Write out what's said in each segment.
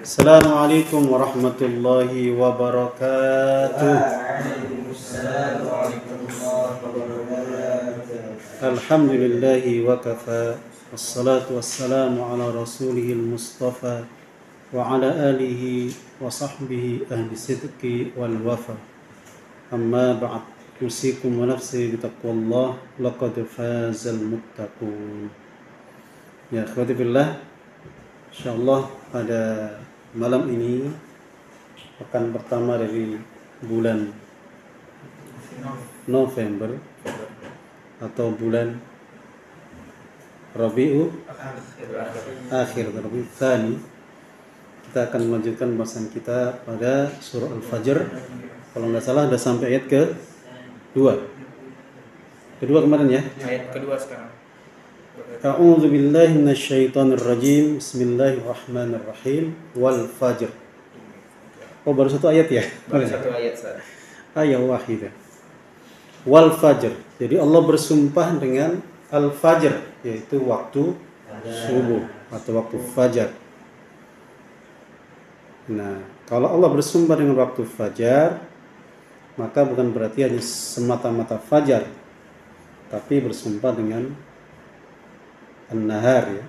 Assalamualaikum warahmatullahi wabarakatuh. Alhamdulillahi wa kafa. Wassalatu wassalamu ala rasulihil mustafa wa ala alihi wa sahbihi ahli sidqi wal wafa. Amma ba'd. Usikum wa nafsi bitaqwallah. Laqad fazal muttaqun. Ya akhwati billah, insyaallah pada malam ini pekan pertama dari bulan November atau bulan Rabiul Akhir, Rabiul Tsani, kita akan melanjutkan pembahasan kita pada surah Al-Fajr. Kalau nggak salah sudah sampai ayat kedua kemarin ya. Ayat kedua sekarang. A'udzu billahi minasyaitonir rajim. Bismillahirrahmanirrahim. Wal fajr. Oh, baru satu ayat ya? Baru satu ayat saja. Ayat wahidah. Wal fajr. Jadi Allah bersumpah dengan al-fajr, yaitu waktu subuh atau waktu fajar. Nah, kalau Allah bersumpah dengan waktu fajar, maka bukan berarti hanya semata-mata fajar, tapi bersumpah dengan an-nahar, ya,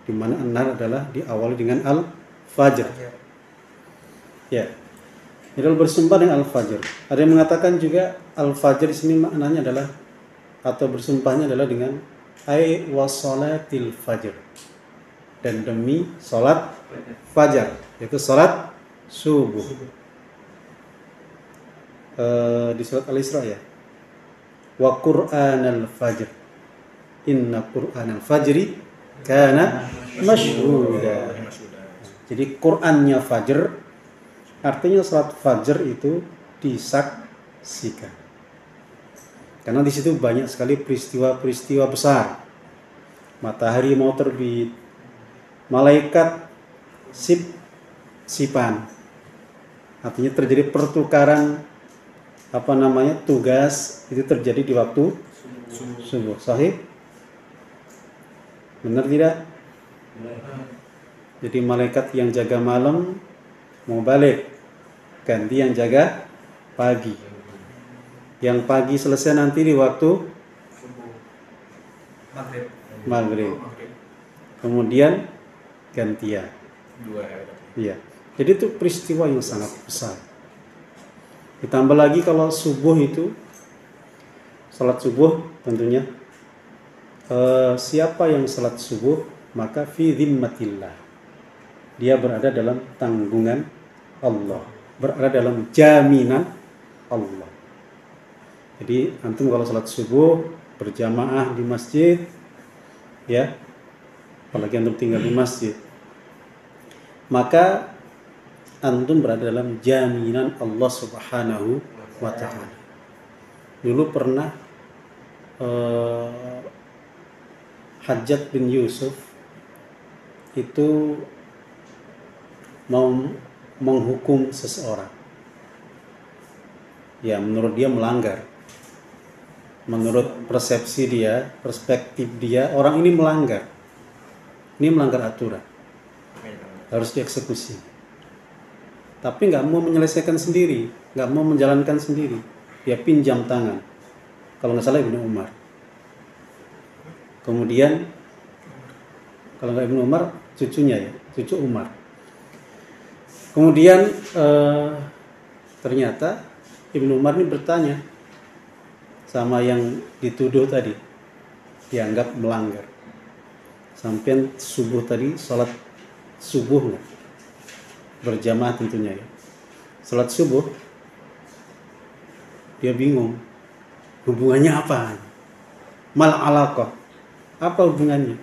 di mana an-nahar adalah diawali dengan al-fajr. Ya. Jadi bersumpah dengan al-fajr. Ada yang mengatakan juga al-fajr di sini maknanya adalah atau bersumpahnya adalah dengan ay wasolatil fajr, dan demi salat fajar, yaitu salat subuh. Di surat Al-Isra ya. Wa Qur'anal fajr. Inna Qur'anal fajri kana mashhuda. Jadi Qur'annya fajr, artinya salat fajar itu disaksikan. Karena di situ banyak sekali peristiwa-peristiwa besar. Matahari mau terbit, malaikat sipan. Artinya terjadi pertukaran tugas, itu terjadi di waktu subuh. Sahih? Benar tidak? Jadi malaikat yang jaga malam mau balik, ganti yang jaga pagi. Yang pagi selesai nanti di waktu maghrib. Kemudian gantian. Iya. Jadi itu peristiwa yang sangat besar. Ditambah lagi kalau subuh itu, salat subuh tentunya, siapa yang salat subuh maka fi dhimmatillah, dia berada dalam tanggungan Allah, berada dalam jaminan Allah. Jadi antum kalau salat subuh berjamaah di masjid, ya, apalagi antum tinggal di masjid, maka antum berada dalam jaminan Allah Subhanahu wa ta'ala. Dulu pernah Hajjaj bin Yusuf itu mau menghukum seseorang. Ya, menurut dia melanggar. Menurut persepsi dia, perspektif dia, orang ini melanggar. Ini melanggar aturan. Harus dieksekusi. Tapi nggak mau menyelesaikan sendiri, nggak mau menjalankan sendiri. Dia pinjam tangan. Kalau nggak salah Ibnu Umar. Kemudian kalau nggak Ibnu Umar, cucunya ya, cucu Umar. Kemudian ternyata Ibnu Umar ini bertanya sama yang dituduh tadi, dianggap melanggar. Sampai subuh tadi, salat subuh nggak? Berjamaah tentunya ya. Salat subuh, dia bingung. Hubungannya apa? Mal alaqah. Apa hubungannya?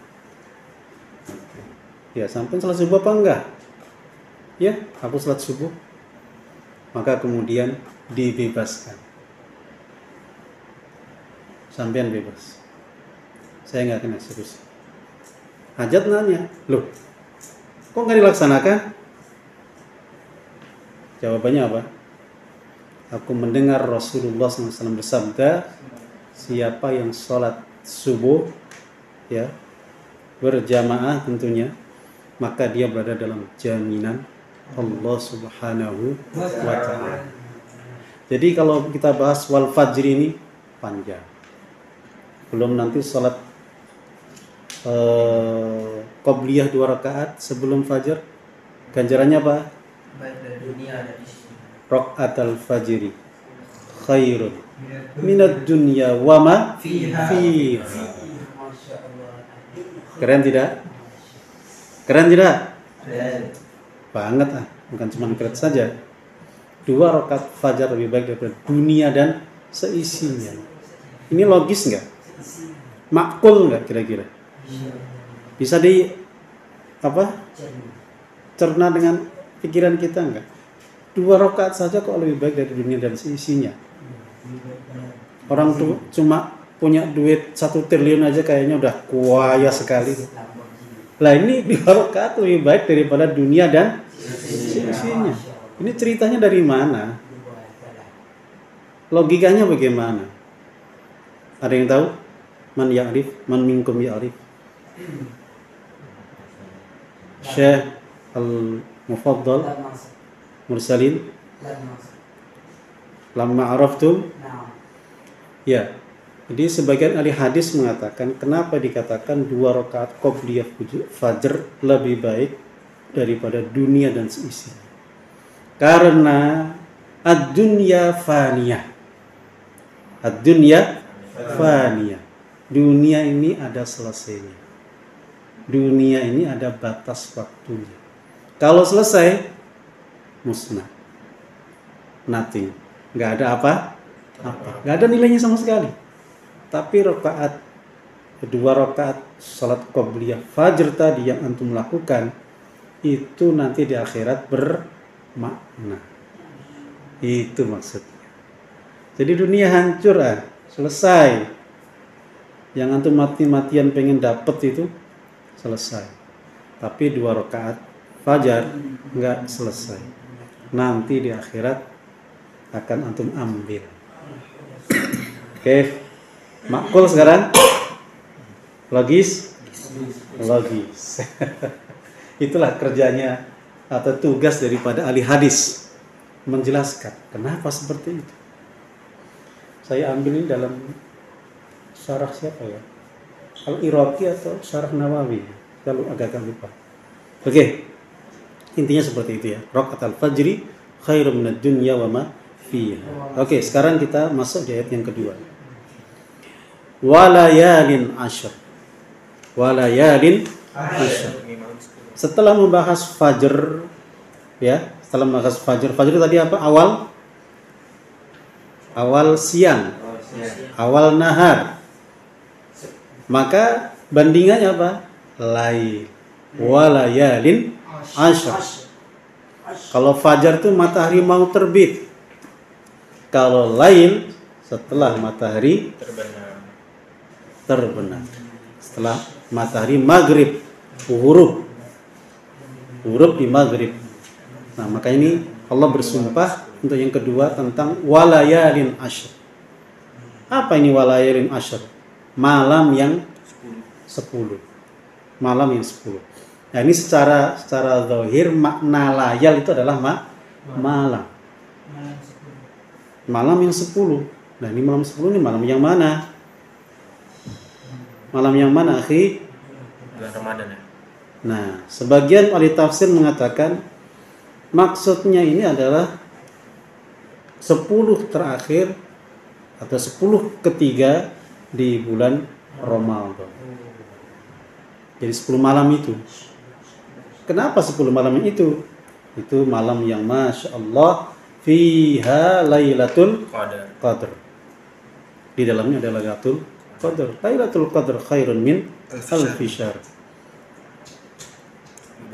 Ya, sampai salat subuh apa enggak? Ya, aku salat subuh. Maka kemudian dibebaskan. Sampean bebas. Saya enggak akan eksekusi. Hajat nanya, loh, kok enggak dilaksanakan? Jawabannya apa? Aku mendengar Rasulullah SAW bersabda, siapa yang sholat subuh, ya, berjamaah tentunya, maka dia berada dalam jaminan Allah Subhanahu wa ta'ala. Jadi kalau kita bahas wal fajri ini panjang. Belum nanti salat qobliyah 2 rakaat sebelum fajar. Ganjarannya apa? Baik dari dunia dan isi. Rakaatul fajri khairun minad dunya wa ma fiha. Keren tidak? Keren tidak? Keren. Banget bukan cuma keren saja. 2 rakaat fajar lebih baik daripada dunia dan seisinya. Ini logis nggak? Makul nggak kira-kira? Bisa cerna dengan pikiran kita nggak? 2 rakaat saja kok lebih baik dari dunia dan seisinya. Orang tuh cuma punya duit 1 triliun aja kayaknya udah kaya sekali. Lah ini 2 rakaat lebih baik daripada dunia dan seisinya. Ini ceritanya dari mana? Logikanya bagaimana? Ada yang tahu? Man ya'rif, man minkum ya'rif. Syekh Al-Mufaddal Mursalin lamma araftum. Ya. Jadi sebagian ahli hadis mengatakan kenapa dikatakan 2 rakaat qobliyah fajar lebih baik daripada dunia dan seisinya. Karena ad-dunya faniyah. Ad-dunya faniyah. Dunia ini ada selesainya. Dunia ini ada batas waktunya. Kalau selesai, musnah. Nothing. Nggak ada apa-apa. Nggak ada nilainya sama sekali. Tapi 2 rakaat salat qobliyah fajar tadi yang antum lakukan, itu nanti di akhirat bermakna. Itu maksudnya. Jadi dunia hancur, selesai. Yang antum mati-matian pengen dapet itu selesai. Tapi 2 rakaat fajar nggak selesai. Nanti di akhirat akan antum ambil. Oke, makul sekarang? Logis? Logis. Itulah kerjanya atau tugas daripada ahli hadis, menjelaskan kenapa seperti itu. Saya ambil ini dalam syarah siapa ya? Al-Iraqi atau syarah Nawawi? Kalau agak-agak lupa. Oke. Intinya seperti itu ya. Rakaatul fajri khairum minad dunya wa ma fiha. Oke, sekarang kita masuk di ayat yang kedua. Walayalin ashr. Walayalin ashr. Setelah membahas fajar ya, setelah membahas fajar tadi apa? Awal siang. Awal nahar. Maka bandingannya apa? Lail. Walayalin ashr. Kalau fajar itu matahari mau terbit. Kalau lail setelah matahari terbenam. Setelah matahari maghrib, huruf di maghrib. Nah, maka ini Allah bersumpah untuk yang kedua tentang walayalin ashr. Apa ini walayalin ashr? Malam yang 10. Malam yang 10. Nah, ini secara zahir makna layal itu adalah malam. Malam yang 10. Nah, ini malam 10 ini malam yang mana? Malam yang mana, akhi? Bulan Ramadan ya. Nah, sebagian ahli tafsir mengatakan maksudnya ini adalah 10 terakhir atau 10 ketiga di bulan Ramadan. Jadi 10 malam itu. Kenapa 10 malam itu? Itu malam yang Masya Allah fiha Lailatul Qadr. Di dalamnya ada Lailatul Qadr. Lailatul Qadr khairun min alfi syahr.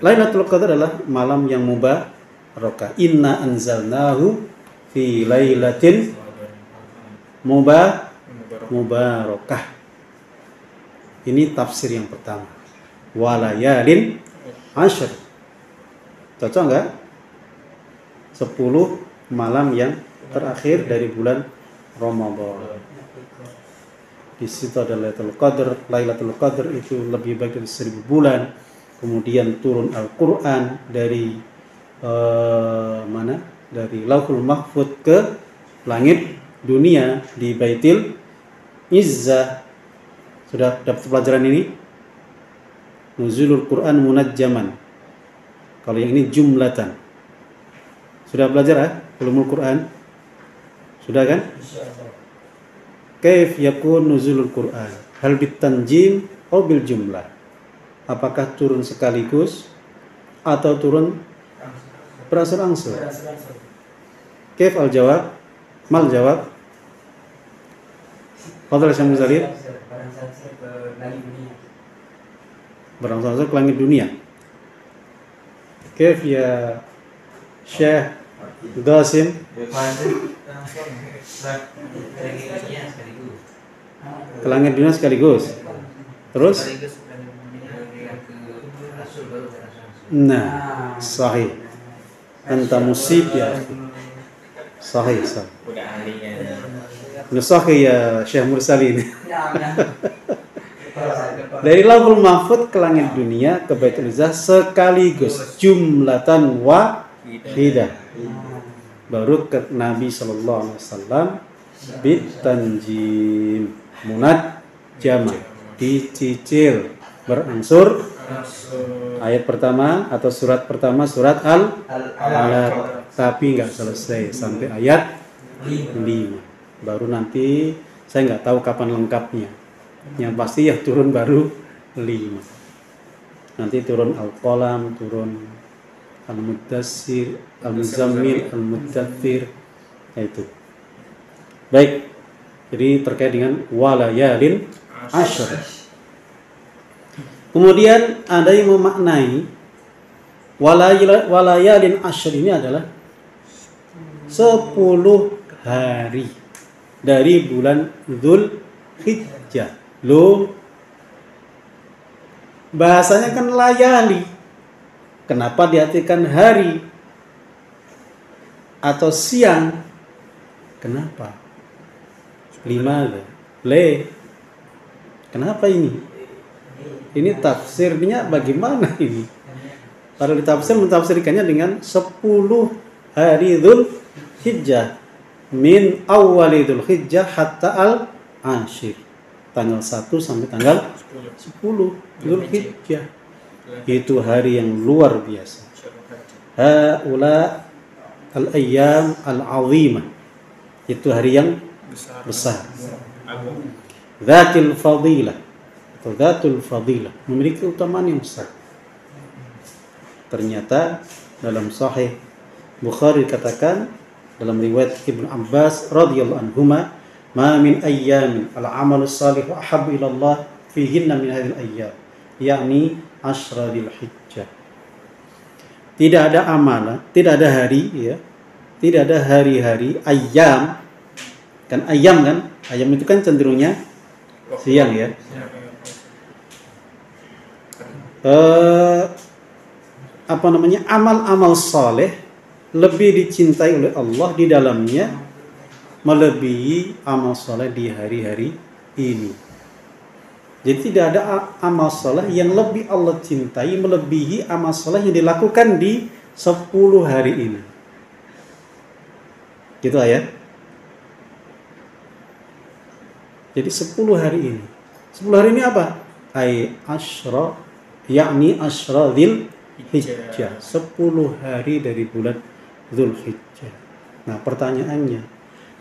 Lailatul Qadr adalah malam yang mubarakah. Inna anzalnahu fi lailatin mubarakah. Ini tafsir yang pertama. Walayalin ashr. Cocok enggak? 10 malam yang terakhir dari bulan Ramadan. Di situ ada Lailatul Qadr. Lailatul Qadr itu lebih baik dari 1000 bulan. Kemudian turun Al-Quran dari mana dari Lauhul Mahfuz ke langit dunia di Baitil Izzah. Sudah dapat pelajaran ini? Nuzulul Quran munajjaman. Kalau yang ini jumlatan. Sudah belajar ya? Ulumul Quran? Sudah kan? Kaif yakun nuzulul Quran? Hal bitanjim atau bil jumlah? Apakah turun sekaligus atau turun berangsur-angsur? Kaif al jawab? Mal jawab? Fadhal Syekh Muzalil. Berangsur-angsur ke langit dunia. Kaif ya Syekh Qasim? Ke langit dunia sekaligus. Terus? Nah, sahih. Anta musib ya. Sahih, sahih. Udah ahlinya. Sahih ya Syekh Mursalin. Dari Lauhul Mahfuz ke langit dunia ke Baitul Izzah sekaligus jumlatan wahidah. Baru ke Nabi sallallahu alaihi wasallam bitanjim munajjama dicicil berangsur. Ayat pertama atau surat pertama surat Al-Alaq, tapi nggak selesai sampai ayat 5. Baru nanti saya nggak tahu kapan lengkapnya. Yang pasti ya turun baru 5. Nanti turun Al-Qalam, turun Al-Muddassir, Al-Muzammil, Al-Muddathir, itu. Baik. Jadi terkait dengan walayalin ashr. Kemudian ada yang memaknai walayalin ashr ini adalah 10 hari dari bulan Dzulhijjah. Loh, bahasanya kan layali. Kenapa diartikan hari atau siang? Kenapa? 5 le. Kenapa ini? Ini tafsirnya bagaimana ini? Para ditafsir mentafsirkannya dengan 10 hari Dzulhijjah min awwali Dzulhijjah hatta al-ashir. Tanggal 1 sampai tanggal 10 Dzulhijjah. Itu hari yang luar biasa. Haula al-ayyam al-azimah. Itu hari yang besar. Dzatul fadilah. Atau dzatul fadilah, memiliki utamaan yang besar. Ternyata dalam Sahih Bukhari katakan dalam riwayat Ibnu Abbas radhiyallahu anhuma, "Ma min ayyamin al-amalu salihu ahabbu ila Allah fihinna min hadhil ayyam." Yakni Ashra Dzulhijjah. Tidak ada amalan, tidak ada hari ya. Tidak ada hari-hari ayam. Kan ayam kan? Ayam itu kan cenderungnya siang ya. Amal-amal saleh lebih dicintai oleh Allah di dalamnya melebihi amal saleh di hari-hari ini. Jadi tidak ada amal saleh yang lebih Allah cintai melebihi amal saleh yang dilakukan di 10 hari ini. Gitu ya. Jadi 10 hari ini. 10 hari ini apa? Asyra, yakni Asyra Dzulhijjah. 10 hari dari bulan Dzulhijjah. Nah, pertanyaannya,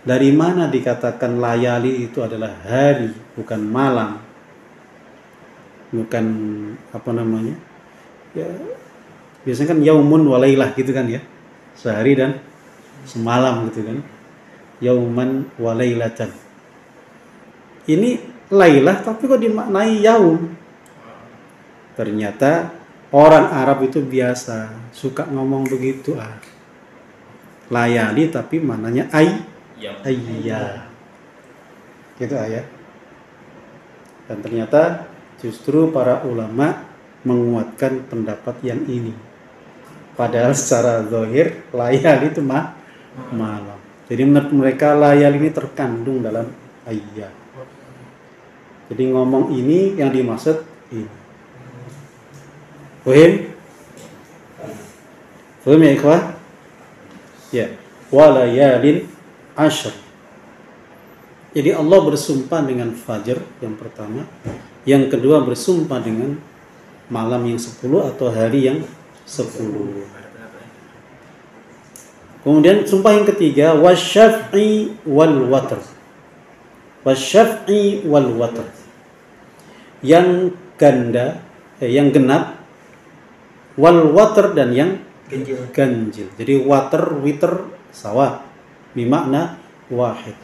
dari mana dikatakan layali itu adalah hari, bukan malam? Bukan ya, biasanya kan yaumun walailah gitu kan ya, sehari dan semalam gitu kan, yauman walailatan. Ini lailah tapi kok dimaknai yaum. Ternyata orang Arab itu biasa suka ngomong begitu, layali tapi maknanya ayya gitu ya. Dan ternyata justru para ulama menguatkan pendapat yang ini. Padahal secara zahir layali itu malam. Jadi menurut mereka layali ini terkandung dalam ayat. Jadi ngomong ini yang dimaksud ini. Paham? Faham ya ikhwah? Ya. Walayalin ashr. Jadi Allah bersumpah dengan fajar yang pertama, yang kedua bersumpah dengan malam yang 10 atau hari yang 10. Kemudian sumpah yang ketiga wasyaf'i wal watr. Wasyaf'i wal watr. Yang ganda, yang genap, wal watr dan yang ganjil. Jadi water, witr sawa, bermakna wahid.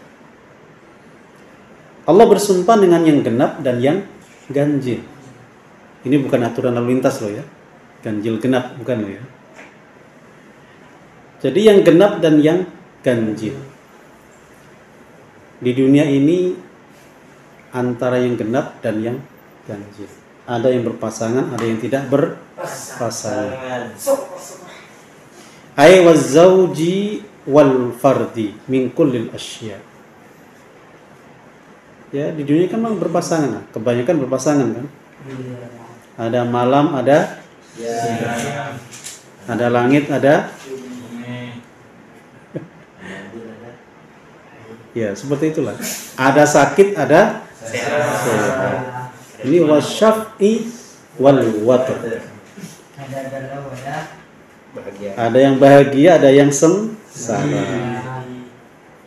Allah bersumpah dengan yang genap dan yang ganjil. Ini bukan aturan lalu lintas loh ya. Ganjil genap bukan loh ya. Jadi yang genap dan yang ganjil. Di dunia ini antara yang genap dan yang ganjil. Ada yang berpasangan, ada yang tidak berpasangan. Ay waz-zawji wal fardi min kullil asya. Ya, di dunia kan memang berpasangan. Kebanyakan berpasangan kan? Ada malam, ada ada langit, ada ya, seperti itulah. Ada sakit, ada sehat. Ini wasyaf'i wal watr. Ada yang bahagia, ada yang sengsara.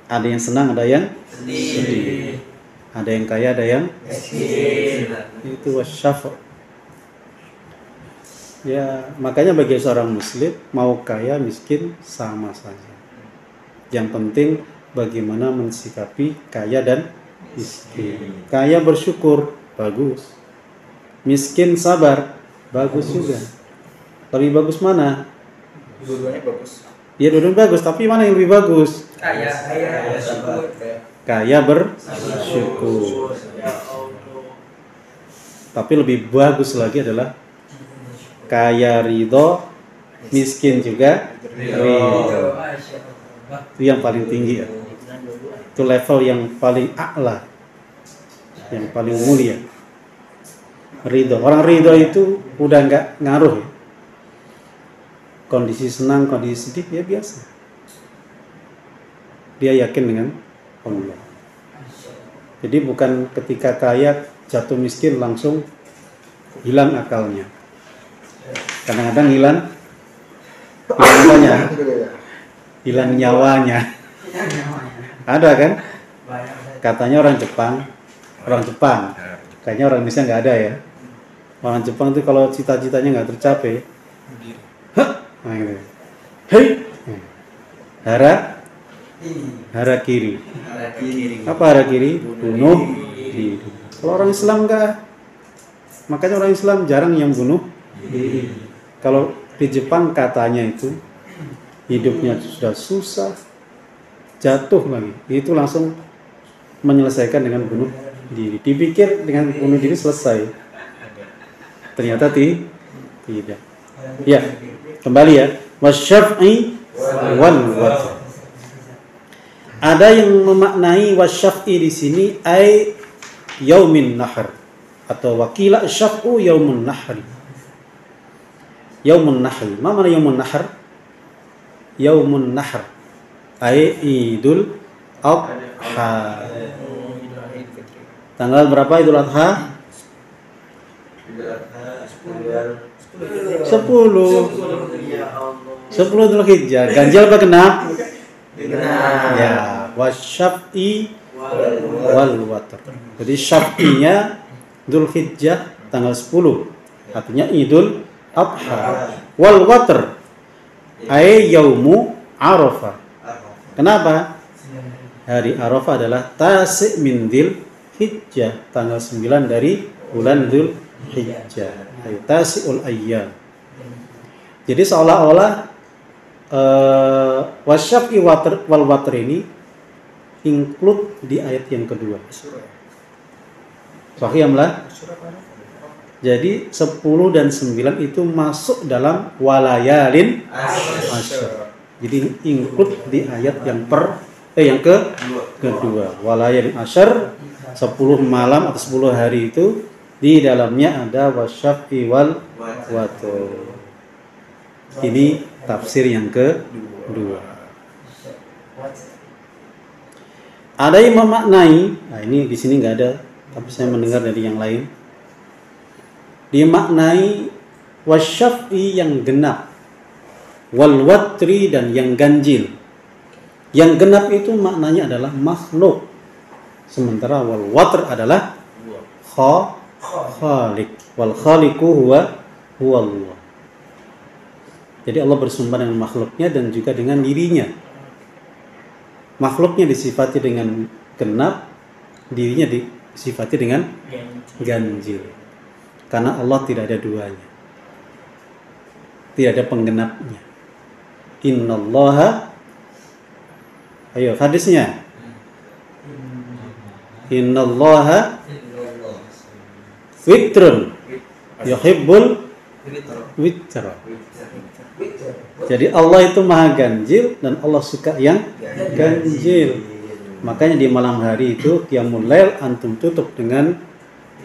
Ada yang senang, ada yang sedih. Ada yang kaya, ada yang miskin. Itu wasyaf'. Ya, makanya bagi seorang muslim mau kaya miskin sama saja. Yang penting bagaimana mensikapi kaya dan miskin. Kaya bersyukur, bagus. Miskin sabar, bagus juga. Lebih bagus mana? Dua-duanya bagus. Ya, dua-duanya bagus, tapi mana yang lebih bagus? Kaya bersyukur. Kaya bersyukur. Tapi lebih bagus lagi adalah kaya ridho, miskin juga ridho. Itu yang paling tinggi ya. Itu level yang paling a'la, yang paling mulia. Ridho. Orang ridho itu udah nggak ngaruh ya. Kondisi senang, kondisi sedih ya biasa. Dia yakin dengan Allah. Jadi bukan ketika kaya jatuh miskin langsung hilang akalnya. Kadang-kadang hilang apanya? Hilang nyawanya. Ada kan? Katanya orang Jepang. Kayaknya orang Indonesia nggak ada ya. Orang Jepang itu kalau cita-citanya nggak tercapai, nah gitu. Hei, hara kiri. Apa hara kiri? Bunuh diri. Kalau orang Islam enggak. Makanya orang Islam jarang yang bunuh diri. Kalau di Jepang katanya itu hidupnya sudah susah, jatuh lagi, itu langsung menyelesaikan dengan bunuh diri. Dipikir dengan bunuh diri selesai, ternyata tidak. Ya, kembali ya. Wasyaf'i wal watr. Ada yang memaknai wasyaf'i di sini ay yaumin nahr atau wakila syaf'u yaumun nahri. Yaumun nahri. Apa makna yaumun nahr? Yaumun nahr ay Idul Adha. Tanggal berapa Idul Adha? 10 Dzulhijjah. Ganjil apa genap? Ya, wasyaf'i wal watr. Jadi syaf'inya Dzulhijjah tanggal 10. Artinya Idul Adha. Wal watr ay yaumu Arafah. Kenapa? Hari Arafah adalah Tasi' min Dzulhijjah, tanggal 9 dari bulan Dzulhijjah. Tasi'ul ayyam. Jadi seolah-olah wasyaf'i wal watr ini include di ayat yang kedua. Sahih amlah. Jadi 10 dan 9 itu masuk dalam walayalin ashr. Jadi include di ayat yang kedua. Walayalin ashr, 10 malam atau 10 hari itu di dalamnya ada wasyaf'i wal watr. Ini tafsir yang kedua. Ada yang memaknai, nah ini di sini nggak ada, tapi saya mendengar dari yang lain. Dimaknai wasyaf'i yang genap, wal watri dan yang ganjil. Yang genap itu maknanya adalah makhluk, sementara wal watr adalah khaliq. Wal khaliqu huwa Allah. Jadi Allah bersumpah dengan makhluknya dan juga dengan dirinya. Makhluknya disifati dengan genap, dirinya disifati dengan ganjil. Karena Allah tidak ada duanya. Tidak ada penggenapnya. Innallaha, ayo hadisnya. Innallaha witrun yuhibbul witra. Jadi Allah itu maha ganjil dan Allah suka yang ganjil. Makanya di malam hari itu qiyamul lail antum tutup dengan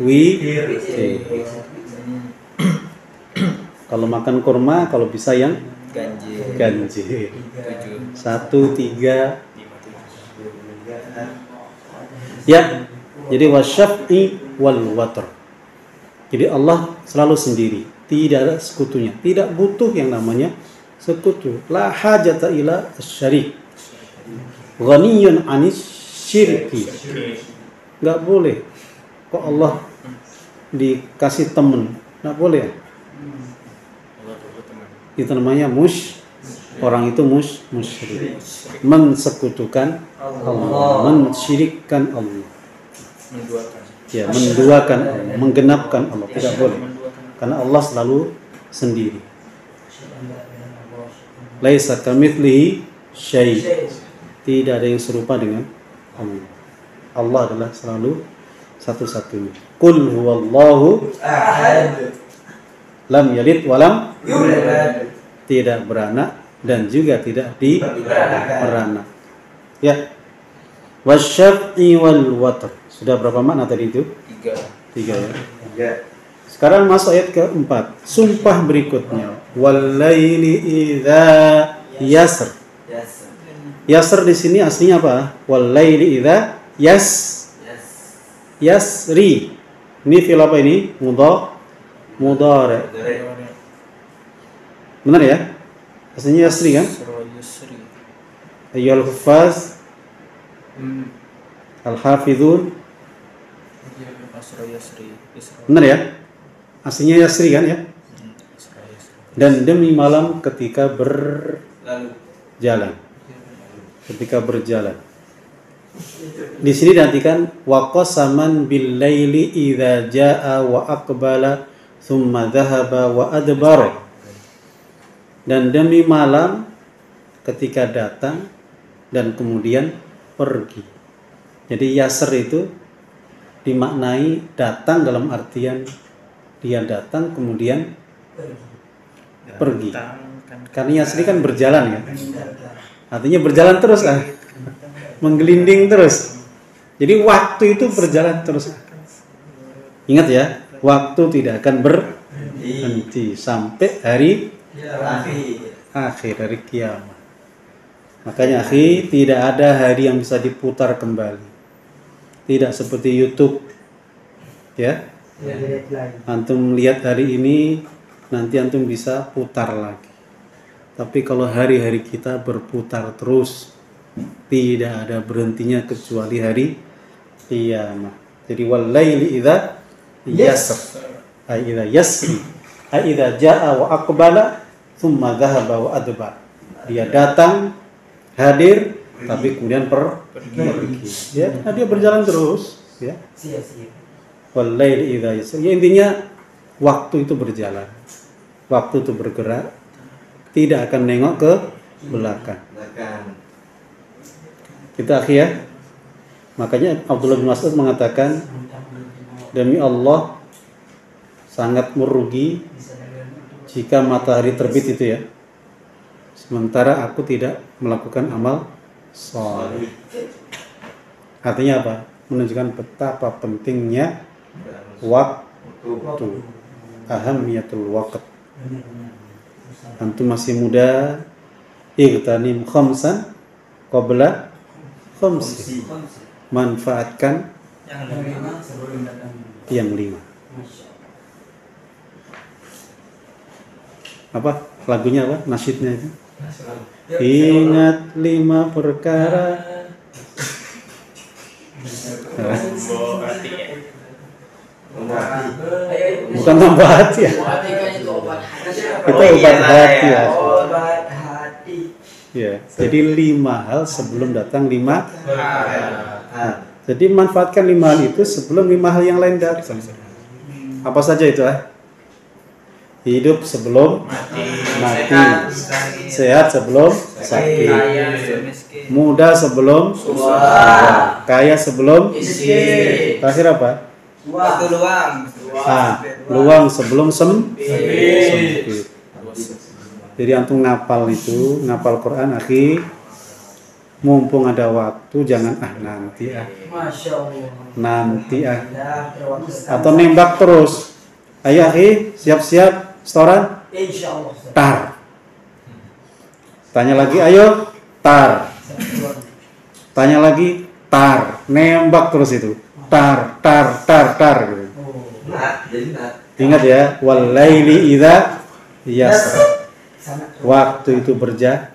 witir. Kalau makan kurma, kalau bisa yang ganjil. 1, 3. Ya. Jadi wasyaf'i wal watr. Jadi Allah selalu sendiri, tidak ada sekutunya, tidak butuh yang namanya sekutu. La hajata ila asy-syarik. Ghaniyun 'anis syirki. Enggak boleh. Kok Allah dikasih teman? Enggak boleh. Itu namanya orang itu musyrik. Mensekutukan Allah, mensyirikkan Allah. Ya, menduakan Allah, menggenapkan Allah, tidak boleh. Karena Allah selalu sendiri. Laisa kamitslihi syai'. Tidak ada yang serupa dengan Allah. Allah adalah selalu satu-satunya. Qul huwallahu ahad. Lam yalid wa lam yulad. Tidak beranak dan juga tidak diberanak. Ya. Wasyaf'i wal watr. Sudah berapa makna tadi itu? 3 ya. Sekarang masuk ayat keempat. Sumpah berikutnya. Wal laili idza yasr. Yasr di sini aslinya apa? Wal laili idza yasri. Ini fi'il apa ini? Mudhari. Benar ya? Aslinya yasri kan? Ayyuhal huffaz al-hafizun. Benar ya? Aslinya yasri kan ya? Dan demi malam ketika berjalan. Ketika berjalan. Di sini diartikan wa qasaman bil laili idza jaa wa aqbala thumma dhahaba wa adbara. Dan demi malam ketika datang dan kemudian pergi. Jadi yasr itu dimaknai datang dalam artian dia datang kemudian pergi. Karena yasri kan berjalan ya. Artinya berjalan terus kan. Menggelinding terus. Jadi waktu itu berjalan terus. Ingat ya, waktu tidak akan berhenti sampai hari akhir, hari kiamat. Makanya akhi, tidak ada hari yang bisa diputar kembali. Tidak seperti YouTube. Ya. Antum lihat hari ini, nanti antum bisa putar lagi. Tapi kalau hari-hari kita berputar terus, tidak ada berhentinya kecuali hari kiamat. Jadi wal laili idza yasr, ay idza yasri, ay idza jaa wa aqbala thumma dhahaba wa adbar. Dia datang, hadir, tapi kemudian pergi. Ya, dia berjalan terus, ya. Wal laili idza yasr. Ya, intinya waktu itu berjalan. Waktu itu bergerak. Tidak akan nengok ke belakang. Kita akhir ya. Makanya Abdullah bin Mas'ud mengatakan, demi Allah sangat merugi jika matahari terbit itu ya. Sementara aku tidak melakukan amal shalih. Artinya apa? Menunjukkan betapa pentingnya waktu. Ahamiyatul waqt. Antum masih muda, igtanim khamsan qabla khamsin. Manfaatkan yang 5. Apa lagunya, apa nasyidnya itu? Ingat 5 perkara. Bukan tambah hati ya. Itu obat hati ya. Ya, jadi 5 hal sebelum datang 5. Jadi manfaatkan 5 hal itu sebelum 5 hal yang lain datang. Apa saja itu Hidup sebelum mati, sehat sebelum sakit, muda sebelum tua, kaya sebelum terakhir apa? Waktu luang. Luang sebelum sempit. Jadi antum ngapal Quran, akhi. Mumpung ada waktu, jangan nanti atau nembak terus. Ayo akhi, siap-siap setoran. Insyaallah. Tar. Tanya lagi, ayo. Tar. Tanya lagi, tar. Nembak terus itu. Tar. Gitu. Ingat ya, walaili idza yasr. Waktu itu berjalan.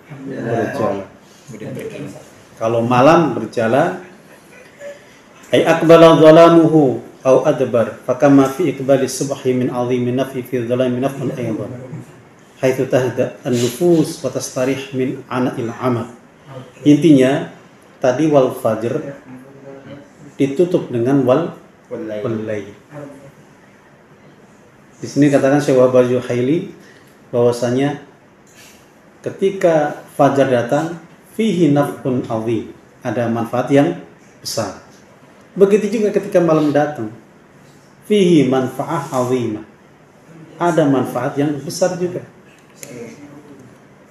Kalau malam berjalan, ay aqbala dhalamuhu aw adbar, fakama fi iqbali subhi min azimin nafi fi dhalami nafun aydan, haitsu tahda an-nufus wa tastarih min ana'il amal. Intinya tadi wal fajr ditutup dengan wal lail. Di sini katakan Syekh Wahab Al-Juhaili bahwasanya ketika fajar datang, fihi naf'un azim, ada manfaat yang besar. Begitu juga ketika malam datang, fihi manfaah azimah, ada manfaat yang besar juga.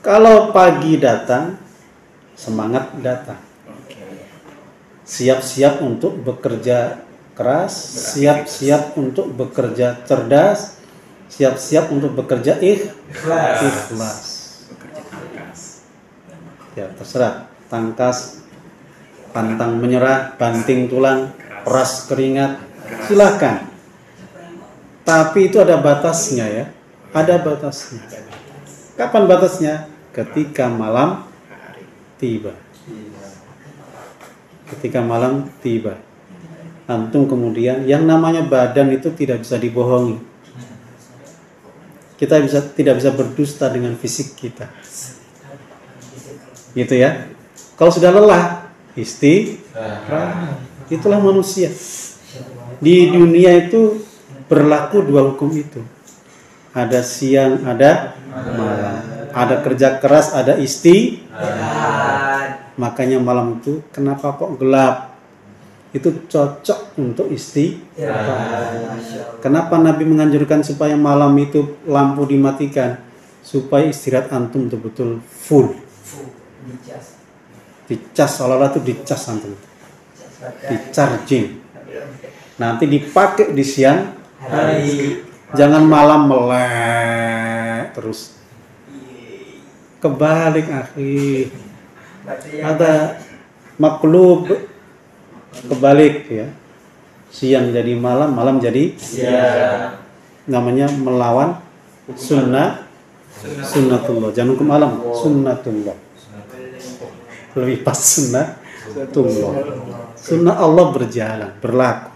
Kalau pagi datang, semangat datang, siap-siap untuk bekerja keras, siap-siap untuk bekerja cerdas, siap-siap untuk bekerja ikhlas. Ya terserah, tangkas, pantang menyerah, banting tulang, peras keringat, silakan. Tapi itu ada batasnya ya, ada batasnya. Kapan batasnya? Ketika malam tiba. Ketika malam tiba, antum kemudian, yang namanya badan itu tidak bisa dibohongi. Kita tidak bisa berdusta dengan fisik kita. Gitu ya. Kalau sudah lelah, istirahat. Itulah manusia. Di dunia itu berlaku 2 hukum itu. Ada siang, ada malam. Ada kerja keras, ada istirahat. Makanya malam itu kenapa kok gelap? Itu cocok untuk istirahat. Kenapa Nabi menganjurkan supaya malam itu lampu dimatikan? Supaya istirahat antum betul-betul full. Dicas, seolah-olah itu dicas antum. Di-charging. Nanti dipakai di siang hari. Jangan malam melek terus. Kebalik akhi. Ada maklub kebalik ya. Siang jadi malam, malam jadi siang. Namanya melawan sunnatullah. Jangan ke malam, sunnatullah. Lebih pas sunnatullah. Sunnah Allah berjalan, berlaku.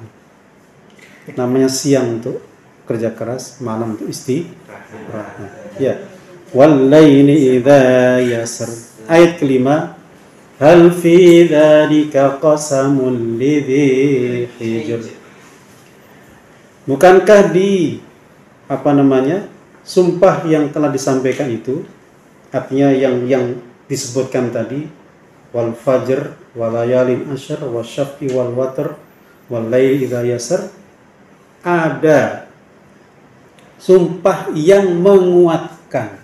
Namanya siang untuk kerja keras, malam untuk istirahat. Ya. Wal-laili idza yasr. Ayat kelima. Hal fi dzalika qasamul lidzi hijr. Bukankah di sumpah yang telah disampaikan itu, artinya yang disebutkan tadi, wal fajr wal layalin ashr wasyaf'i wal watr wal laili idza yasr, ada sumpah yang menguatkan,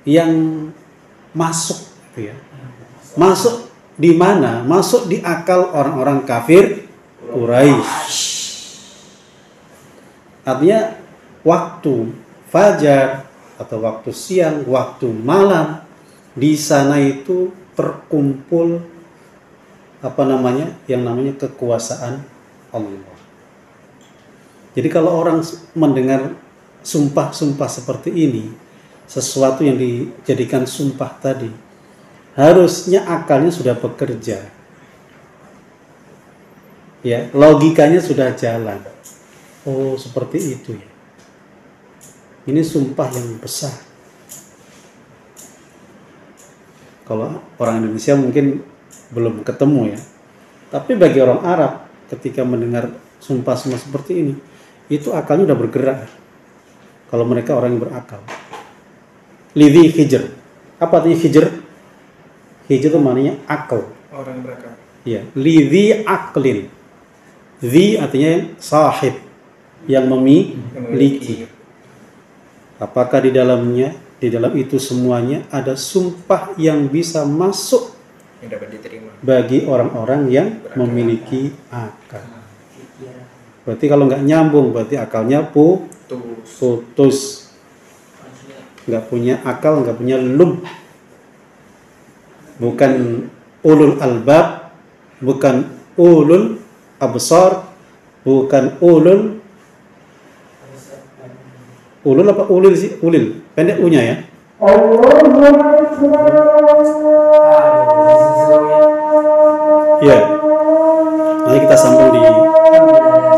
yang masuk ya. Masuk di mana? Masuk di akal orang-orang kafir Quraisy. Artinya waktu fajar atau waktu siang, waktu malam, di sana itu terkumpul yang namanya kekuasaan Allah. Jadi kalau orang mendengar sumpah-sumpah seperti ini, sesuatu yang dijadikan sumpah tadi, harusnya akalnya sudah bekerja. Ya, logikanya sudah jalan. Oh, seperti itu ya. Ini sumpah yang besar. Kalau orang Indonesia mungkin belum ketemu ya. Tapi bagi orang Arab ketika mendengar sumpah-sumpah seperti ini, itu akalnya udah bergerak. Kalau mereka orang yang berakal. Lidhi hijr. Apa artinya hijr? Hijr itu maknanya akal. Orang yang berakal. Ya, lidhi aklin. Dhi artinya sahib, yang memiliki. Apakah di dalam itu semuanya ada sumpah yang bisa masuk yang dapat diterima bagi orang-orang yang memiliki akal. Berarti kalau nggak nyambung, berarti akalnya putus. Nggak punya akal, nggak punya lub. Bukan ulul albab, bukan ulul absar, bukan ulul apa ulil sih? Ulil, pendek u-nya ya. Ya. Nanti kita sambung di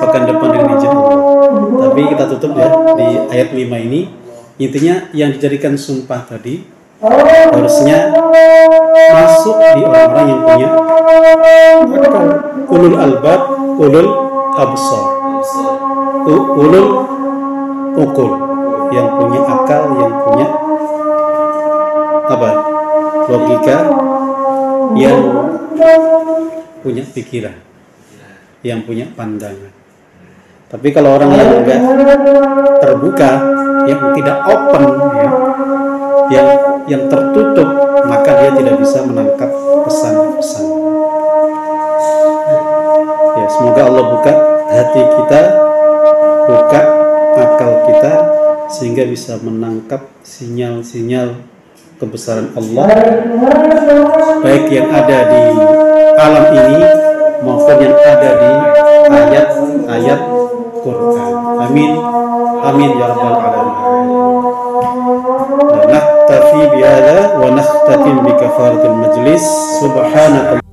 pekan depan dengan izin Allah. Tapi kita tutup ya di ayat 5 ini. Intinya yang dijadikan sumpah tadi harusnya masuk di orang-orang yang punya akal. Ulul albab, ulul absar, ulul ukul, yang punya akal, yang punya logika, yang punya pikiran, yang punya pandangan. Tapi kalau orang yang enggak terbuka, yang tidak open ya, yang tertutup, maka dia tidak bisa menangkap pesan-pesan. Ya, semoga Allah buka hati kita, buka akal kita, sehingga bisa menangkap sinyal-sinyal kebesaran Allah, baik yang ada di alam ini maupun yang ada di ayat-ayat Quran. Amin, amin ya rabbal alamin. Naktafi bihadza wa nakhtatim bi kafaratil majlis. Subhanallah.